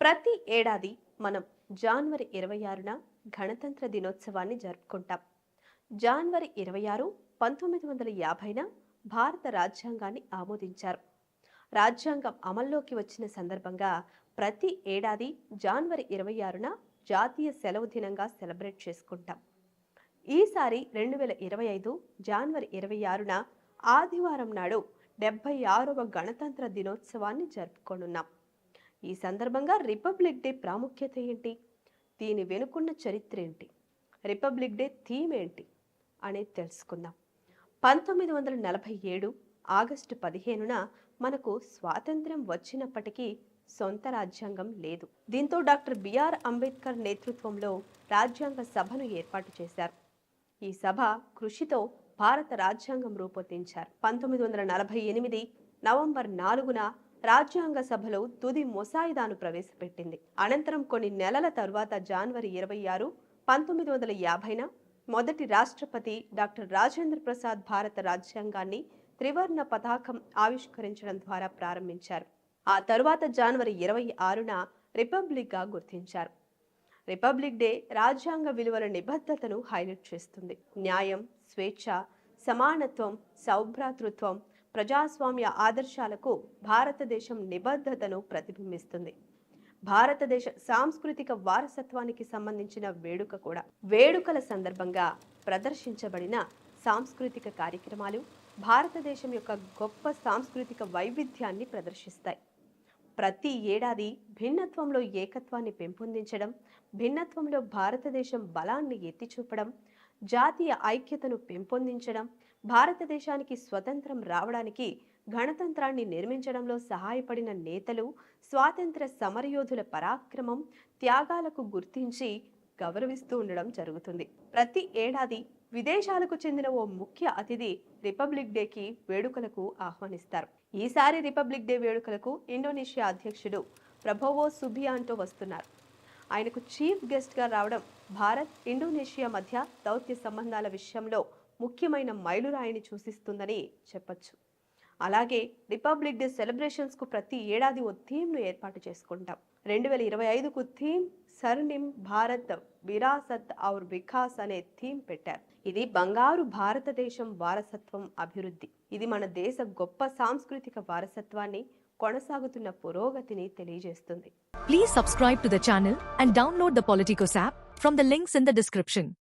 ప్రతి ఏడాది మనం జనవరి 26న గణతంత్ర దినోత్సవాన్ని జరుపుకుంటాం. జనవరి 26 1950న భారత రాజ్యాంగాన్ని ఆమోదించారు. రాజ్యాంగం అమల్లోకి వచ్చిన సందర్భంగా ప్రతి ఏడాది జనవరి 26న జాతీయ సెలవు దినంగా సెలబ్రేట్ చేసుకుంటాం. ఈసారి 2025 జనవరి 26న ఆదివారం నాడు 76వ గణతంత్ర దినోత్సవాన్ని జరుపుకోనున్నాం. ఈ సందర్భంగా రిపబ్లిక్ డే ప్రాముఖ్యత ఏంటి, దీని వెనుకున్న చరిత్ర ఏంటి, రిపబ్లిక్ డే థీమ్ ఏంటి అనేది తెలుసుకుందాం. 1947 ఆగస్టు 15న మనకు స్వాతంత్ర్యం వచ్చినప్పటికీ సొంత రాజ్యాంగం లేదు. దీంతో డాక్టర్ బిఆర్ అంబేద్కర్ నేతృత్వంలో రాజ్యాంగ సభను ఏర్పాటు చేశారు. ఈ సభ కృషితో భారత రాజ్యాంగం రూపొందించారు. 1948 నవంబర్ 4న రాజ్యాంగ సభలో తుది ముసాయిదాను ప్రవేశపెట్టింది. అనంతరం కొన్ని నెలల తరువాత జనవరి 26, 1950న మొదటి రాష్ట్రపతి డాక్టర్ రాజేంద్ర ప్రసాద్ భారత రాజ్యాంగాన్ని త్రివర్ణ పతాకం ఆవిష్కరించడం ద్వారా ప్రారంభించారు. ఆ తరువాత జనవరి 26న రిపబ్లిక్ గా గుర్తించారు. రిపబ్లిక్ డే రాజ్యాంగ విలువల నిబద్ధతను హైలైట్ చేస్తుంది. న్యాయం, స్వేచ్ఛ, సమానత్వం, సౌభ్రాతృత్వం, ప్రజాస్వామ్య ఆదర్శాలకు భారతదేశం నిబద్ధతను ప్రతిబింబిస్తుంది. భారతదేశ సాంస్కృతిక వారసత్వానికి సంబంధించిన వేడుక కూడా. వేడుకల సందర్భంగా ప్రదర్శించబడిన సాంస్కృతిక కార్యక్రమాలు భారతదేశం యొక్క గొప్ప సాంస్కృతిక వైవిధ్యాన్ని ప్రదర్శిస్తాయి. ప్రతి ఏడాది భిన్నత్వంలో ఏకత్వాన్ని పెంపొందించడం, భిన్నత్వంలో భారతదేశం బలాన్ని ఎత్తిచూపడం, జాతీయ ఐక్యతను పెంపొందించడం, భారతదేశానికి స్వతంత్రం రావడానికి గణతంత్రాన్ని నిర్మించడంలో సహాయపడిన నేతలు, స్వాతంత్ర సమరయోధుల పరాక్రమం, త్యాగాలకు గుర్తించి గౌరవిస్తూ ఉండడం జరుగుతుంది. ప్రతి ఏడాది విదేశాలకు చెందిన ఓ ముఖ్య అతిథి రిపబ్లిక్ డేకి వేడుకలకు ఆహ్వానిస్తారు. ఈసారి రిపబ్లిక్ డే వేడుకలకు ఇండోనేషియా అధ్యక్షుడు ప్రభోవో సుబియాంటో వస్తున్నారు. ఆయనకు చీఫ్ గెస్ట్ గా రావడం భారత్, ఇండోనేషియా మధ్య దౌత్య సంబంధాల విషయంలో ముఖ్యమైన మైలురాయిని సూచిస్తుందని చెప్పొచ్చు. అలాగే రిపబ్లిక్ డే సెలబ్రేషన్స్ కు ప్రతి ఏడాది ఓ థీమ్ ను ఏర్పాటు చేసుకుంటాం. 2025కు థీమ్ స్వర్ణిమ్ భారత్ విరాసత్ ఔర్ వికాస్ అనే థీమ్ పెట్టారు. ఇది బంగారు భారతదేశం వారసత్వం, అభివృద్ధి. ఇది మన దేశ గొప్ప సాంస్కృతిక వారసత్వాన్ని, కొనసాగుతున్న పురోగతిని తెలియజేస్తుంది. Please subscribe to the channel and download the Politicos app from the links in the description.